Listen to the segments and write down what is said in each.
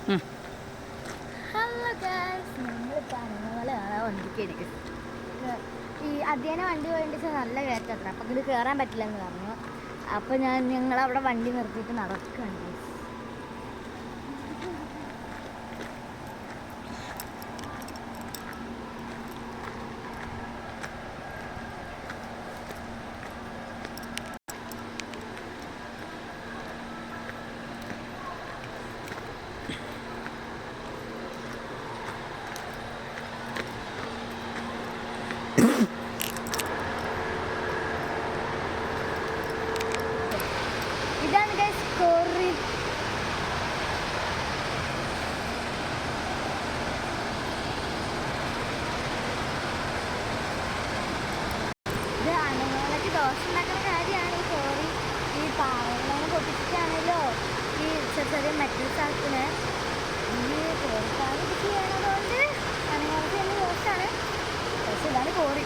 Hello guys, ഞങ്ങളിപ്പോൾ അന്നപോലെ കാണാൻ വന്നിരിക്കുകയായിരിക്കും. ഈ അധ്യയന വണ്ടി വേണ്ടിച്ചാൽ നല്ല കയറ്റത്ര, അപ്പം ഇത് കയറാൻ പറ്റില്ലെന്ന് പറഞ്ഞു. അപ്പോൾ ഞങ്ങളവിടെ വണ്ടി നിർത്തിയിട്ട് നടക്കുകയാണ്. ഇതാണ് ഗൈസ് കോറി. ഇത് അണുങ്ങളൊക്കെ ദോഷം ഉണ്ടാക്കുന്ന കാര്യമാണ് ഈ കോറി. ഈ പാറകളെ പൊട്ടിച്ചിട്ടാണല്ലോ ഈ ചെറിയ മെറ്റൽസ് ആക്കുന്നത്. ഈ കോറിക്കാർ ഇത് ചെയ്യണതുകൊണ്ട് അണുങ്ങൾക്ക് തന്നെ ദോഷമാണ്. പക്ഷെ ഇതാണ് കോറി.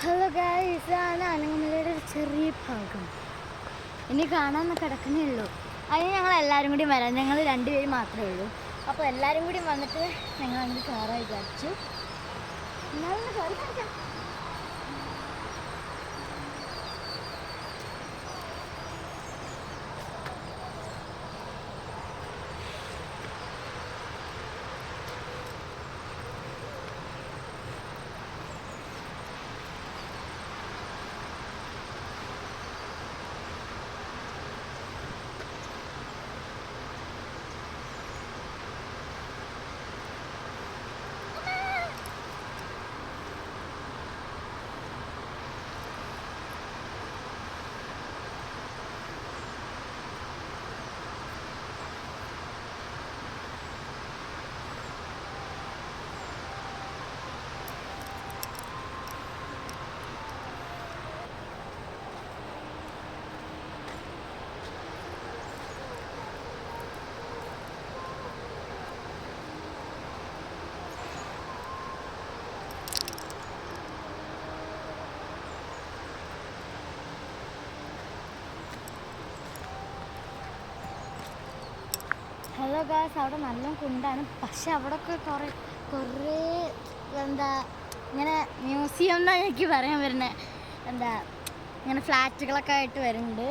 ഹലോ ഗായ്സ്, ഇതാണ് അനങ്ങമലയുടെ ഒരു ചെറിയ ഭാഗം. ഇനി കാണാൻ കിടക്കുന്നേ ഉള്ളൂ. അതിന് ഞങ്ങൾ എല്ലാവരും കൂടി വരാം. ഞങ്ങൾ 2 പേര് മാത്രമേ ഉള്ളൂ. അപ്പോൾ എല്ലാവരും കൂടി വന്നിട്ട് ഞങ്ങൾ അങ്ങോട്ട് കയറാൻ വിചാരിച്ചു. എന്നാലും കയറി കാണിക്കാം. ഹലോ ഗായ്സ്, അവിടെ നല്ല കുണ്ടാണ്. പക്ഷെ അവിടെയൊക്കെ കുറേ എന്താ ഇങ്ങനെ മ്യൂസിയം എന്നാണ് എനിക്ക് പറയാൻ വരുന്നത്. എന്താ ഇങ്ങനെ ഫ്ലാറ്റുകളൊക്കെ ആയിട്ട് വരുന്നുണ്ട്.